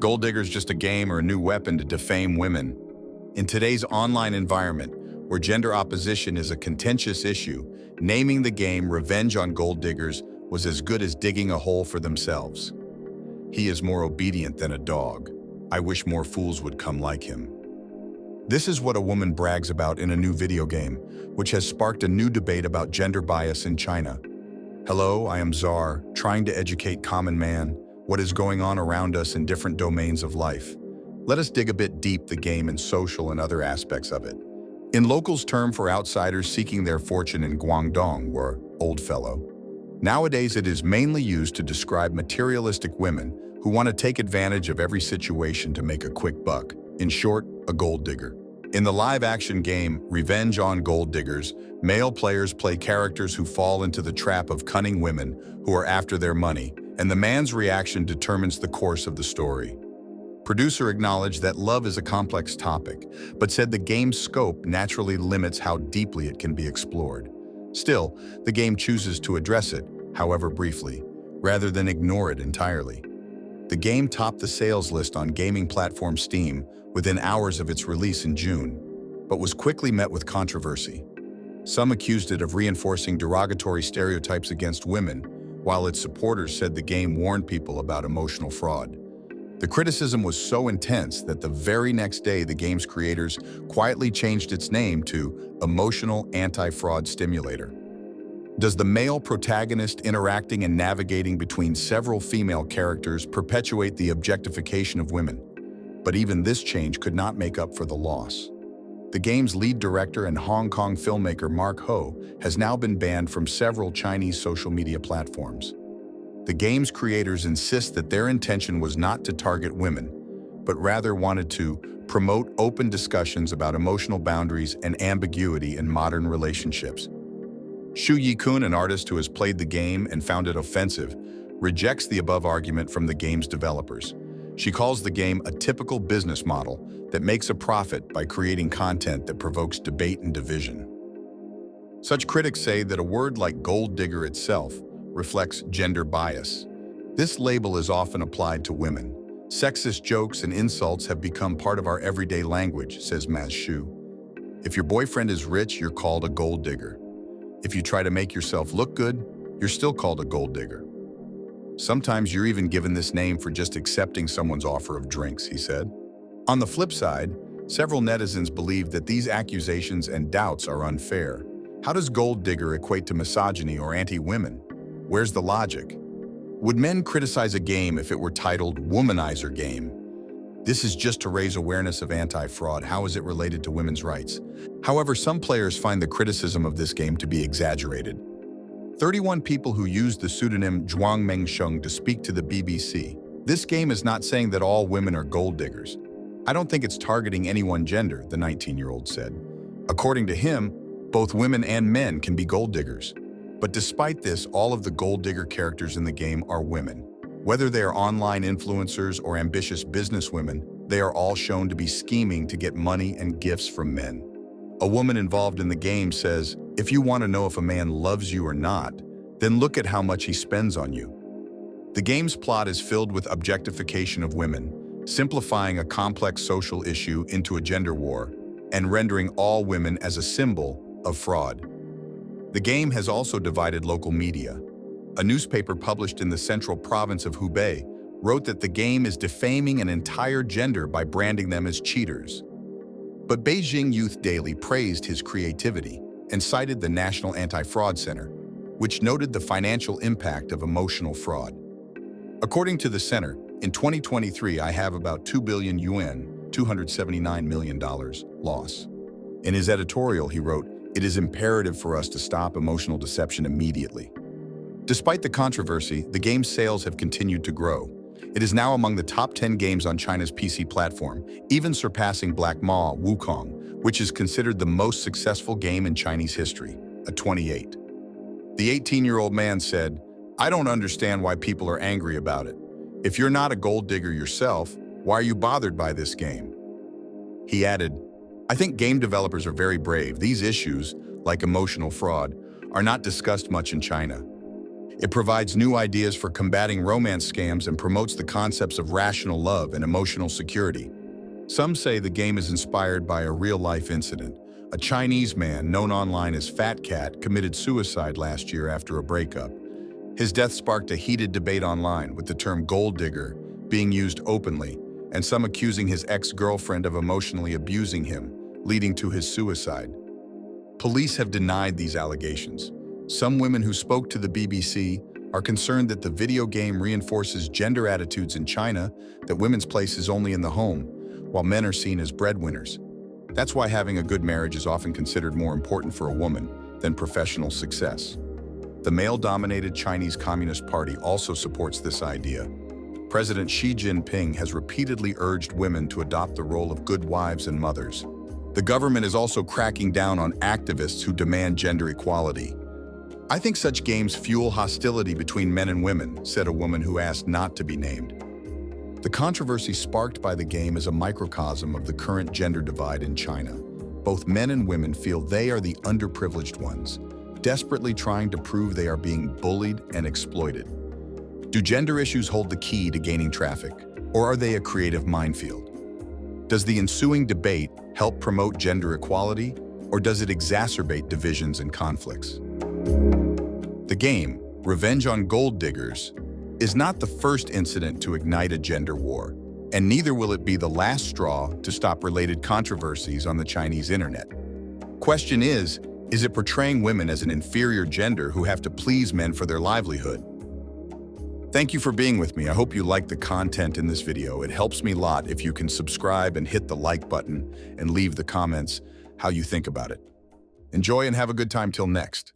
Gold Digger's just a game or a new weapon to defame women. In today's online environment, where gender opposition is a contentious issue, naming the game Revenge on Gold Diggers was as good as digging a hole for themselves. He is more obedient than a dog. I wish more fools would come like him. This is what a woman brags about in a new video game, which has sparked a new debate about gender bias in China. Hello, I am Czar, trying to educate common man, what is going on around us in different domains of life. Let us dig a bit deep the game and social and other aspects of it. In locals' term for outsiders seeking their fortune in Guangdong were old fellow. Nowadays it is mainly used to describe materialistic women who want to take advantage of every situation to make a quick buck. In short, a gold digger. In the live-action game Revenge on Gold Diggers, male players play characters who fall into the trap of cunning women who are after their money, and the man's reaction determines the course of the story. Producer acknowledged that love is a complex topic, but said the game's scope naturally limits how deeply it can be explored. Still, the game chooses to address it, however briefly, rather than ignore it entirely. The game topped the sales list on gaming platform Steam within hours of its release in June, but was quickly met with controversy. Some accused it of reinforcing derogatory stereotypes against women, while its supporters said the game warned people about emotional fraud. The criticism was so intense that the very next day the game's creators quietly changed its name to Emotional Anti-Fraud Stimulator. Does the male protagonist interacting and navigating between several female characters perpetuate the objectification of women? But even this change could not make up for the loss. The game's lead director and Hong Kong filmmaker Mark Ho has now been banned from several Chinese social media platforms. The game's creators insist that their intention was not to target women, but rather wanted to promote open discussions about emotional boundaries and ambiguity in modern relationships. Xu Yikun, an artist who has played the game and found it offensive, rejects the above argument from the game's developers. She calls the game a typical business model that makes a profit by creating content that provokes debate and division. Such critics say that a word like gold digger itself reflects gender bias. This label is often applied to women. Sexist jokes and insults have become part of our everyday language, says Maz Xu. If your boyfriend is rich, you're called a gold digger. If you try to make yourself look good, you're still called a gold digger. Sometimes you're even given this name for just accepting someone's offer of drinks, he said. On the flip side, several netizens believe that these accusations and doubts are unfair. How does gold digger equate to misogyny or anti-women? Where's the logic? Would men criticize a game if it were titled Womanizer Game? This is just to raise awareness of anti-fraud. How is it related to women's rights? However, some players find the criticism of this game to be exaggerated. 31 people who used the pseudonym Zhuang Mengsheng to speak to the BBC. This game is not saying that all women are gold diggers. I don't think it's targeting any one gender, the 19-year-old said. According to him, both women and men can be gold diggers. But despite this, all of the gold digger characters in the game are women. Whether they are online influencers or ambitious businesswomen, they are all shown to be scheming to get money and gifts from men. A woman involved in the game says, if you want to know if a man loves you or not, then look at how much he spends on you. The game's plot is filled with objectification of women, simplifying a complex social issue into a gender war, and rendering all women as a symbol of fraud. The game has also divided local media. A newspaper published in the central province of Hubei wrote that the game is defaming an entire gender by branding them as cheaters. But Beijing Youth Daily praised his creativity and cited the National Anti-Fraud Center, which noted the financial impact of emotional fraud. According to the center, in 2023 I have about 2 billion yuan, $279 million loss. In his editorial, he wrote, "It is imperative for us to stop emotional deception immediately." Despite the controversy, the game's sales have continued to grow. It is now among the top 10 games on China's PC platform, even surpassing Black Ma Wukong, which is considered the most successful game in Chinese history, a 28. The 18-year-old man said, "I don't understand why people are angry about it. If you're not a gold digger yourself, why are you bothered by this game?" He added, "I think game developers are very brave. These issues, like emotional fraud, are not discussed much in China." It provides new ideas for combating romance scams and promotes the concepts of rational love and emotional security. Some say the game is inspired by a real-life incident. A Chinese man, known online as Fat Cat, committed suicide last year after a breakup. His death sparked a heated debate online, with the term gold digger being used openly, and some accusing his ex-girlfriend of emotionally abusing him, leading to his suicide. Police have denied these allegations. Some women who spoke to the BBC are concerned that the video game reinforces gender attitudes in China, that women's place is only in the home, while men are seen as breadwinners. That's why having a good marriage is often considered more important for a woman than professional success. The male-dominated Chinese Communist Party also supports this idea. President Xi Jinping has repeatedly urged women to adopt the role of good wives and mothers. The government is also cracking down on activists who demand gender equality. "I think such games fuel hostility between men and women," said a woman who asked not to be named. The controversy sparked by the game is a microcosm of the current gender divide in China. Both men and women feel they are the underprivileged ones, desperately trying to prove they are being bullied and exploited. Do gender issues hold the key to gaining traffic, or are they a creative minefield? Does the ensuing debate help promote gender equality, or does it exacerbate divisions and conflicts? The game, Revenge on Gold Diggers, is not the first incident to ignite a gender war, and neither will it be the last straw to stop related controversies on the Chinese internet. Question is it portraying women as an inferior gender who have to please men for their livelihood? Thank you for being with me. I hope you like the content in this video. It helps me a lot if you can subscribe and hit the like button and leave the comments how you think about it. Enjoy and have a good time till next.